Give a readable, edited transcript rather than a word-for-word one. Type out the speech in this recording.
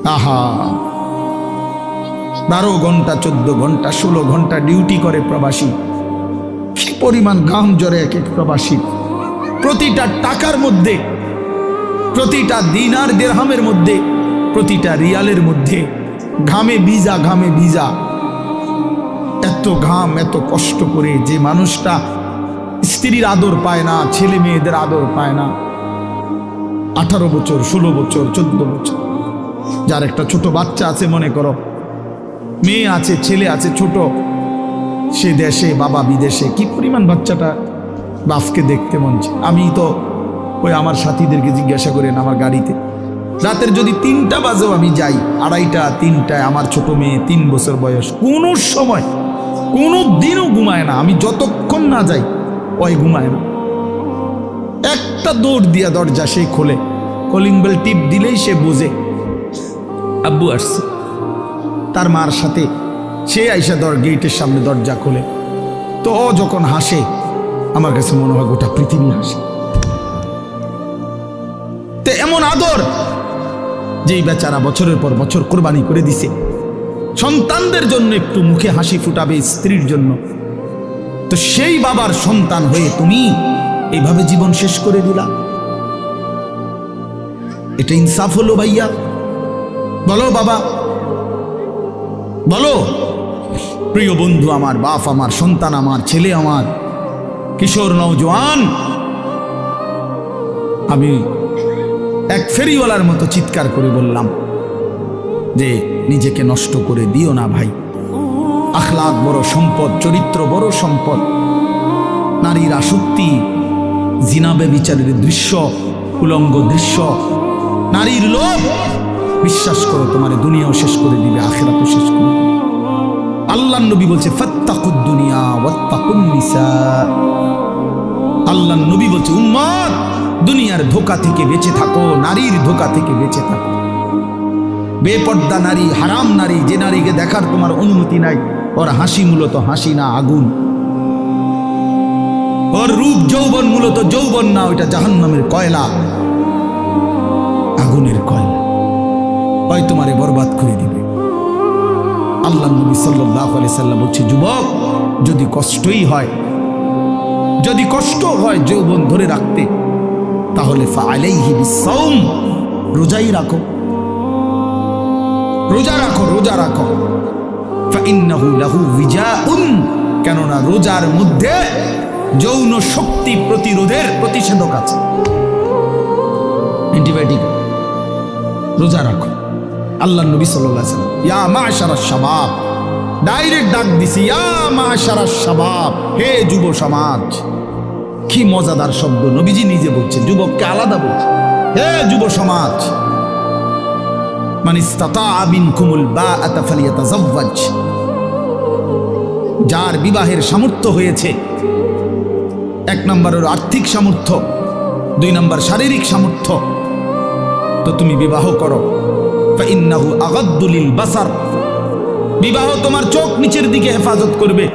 আহা, 12 ঘন্টা 14 ঘন্টা 16 ঘন্টা ডিউটি করে প্রবাসী। কি পরিমাণ ঘাম ঝরে এক এক প্রবাসী। প্রতিটা টাকার মধ্যে, প্রতিটা দিনার দিরহামের মধ্যে, প্রতিটা রিয়ালের মধ্যে ঘামে ভিজা, ঘামে ভিজা। এত ঘাম, এত কষ্ট করে যে মানুষটা স্ত্রীর আদর পায় না, ছেলে মেয়েদের আদর পায় না, 18 বছর 16 বছর 14 বছর, যার একটা ছোট বাচ্চা আছে, মনে করো মেয়ে আছে, ছেলে আছে ছোট, সে দেশে, বাবা বিদেশে, কি পরিমাণ বাচ্চাটা বাপকে দেখতে মন চায়। আমি তো ওই আমার সাথীদেরকে জিজ্ঞাসা করেন, আমার গাড়িতে রাতের যদি 3টা বাজেও আমি যাই, 2:30 3টায়, আমার ছোট মেয়ে 3 বছর বয়স, কোনো সময় কোনো দিনও ঘুমায় না। আমি যতক্ষণ না যাই ওই ঘুমায় না। একটা দৌড় দিয়া দরজা সে খোলে, কলিং বেল টিপ দিলেই সে বোঝে আব্বু আসছে। তার মার সাথে সে আইসা গেটের সামনে দরজা খোলে, তো ও যখন হাসে আমার কাছে মনে হয় গোটা পৃথিবী হাসে। তো এমন আদর যেই বেচারা বছরের পর বছর কোরবানি করে দিছে সন্তানদের জন্য, একটু মুখে হাসি ফুটাবে স্ত্রীর জন্য, তো সেই বাবার সন্তান হয়ে তুমি এইভাবে জীবন শেষ করে দিলা। এটা ইনসাফ হলো ভাইয়া? বলো বাবা, বলো। প্রিয় বন্ধু আমার, বাপ আমার, সন্তান আমার, ছেলে আমার, কিশোর নওজোয়ান, আমি এক ফেরিওয়ালার মতো চিৎকার করে বললাম যে নিজেকে নষ্ট করে দিও না ভাই। আখলাক বড় সম্পদ, চরিত্র বড় সম্পদ। নারীর আসক্তি, জিনা ব্যভিচারের দৃশ্য, উলঙ্গ দৃশ্য, নারীর লোভ, বিশ্বাস করো তোমার দুনিয়াও শেষ করে দিবে, আখিরাতও শেষ করে দিবে। আল্লাহর নবী বলছে ফাত্তাকুদ দুনিয়া ওয়াত্তাকুন নিসা। আল্লাহর নবী বলছে উম্মত, দুনিয়ার ধোঁকা থেকে বেঁচে থাকো, নারীর ধোঁকা থেকে বেঁচে থাকো। বেপর্দা নারী, হারাম নারী, যে নারীকে দেখার তোমার অনুমতি নাই, ওর হাসি মূলত হাসি না, আগুন। ওর রূপ যৌবন মূলত যৌবন না, ওইটা জাহান্নামের কয়লা, আগুনের কয়লা। হয় তোমারে বরবাদ করে দিবে। আল্লাহ নবী সাল্লাল্লাহু আলাইহি সাল্লাম বলছে যুবক, যদি কষ্টই হয়, যদি কষ্ট হয় যৌবন ধরে রাখতে, তাহলে ফাআলাইহি বিসসাওম, রোজাই রাখো, রোজা রাখো, রোজা রাখো। ফাইন্নাহু লাহু বিজাউন, কেননা রোজার মধ্যে যৌন শক্তি প্রতিরোধের প্রতিষেধক আছে, অ্যান্টিবায়োটিক। রোজা রাখো। আল্লাহ নবী সাল্লাল্লাহু আলাইহি ওয়াসাল্লাম ইয়া মাশারাশ শাবাব, ডাইরেক্ট ডাক দিছি, ইয়া মাশারাশ শাবাব, হে যুব সমাজ। কি মজাদার শব্দ, নবীজি নিজে বলছেন, যুবককে আলাদা বলছে, হে যুব সমাজ। মান ইসতাতাআ মিনকুমুল বাআতা ফালিয়াতাযাওয়াজ, যার বিবাহের সামর্থ্য হয়েছে, 1 নম্বর হলো আর্থিক সামর্থ্য, 2 নম্বর শারীরিক সামর্থ্য, তো তুমি বিবাহ করো। ফাইন্নাহু আগাদ্দু লিল বাসার, বিবাহ তোমার চোখ নিচের দিকে হেফাজত করবে,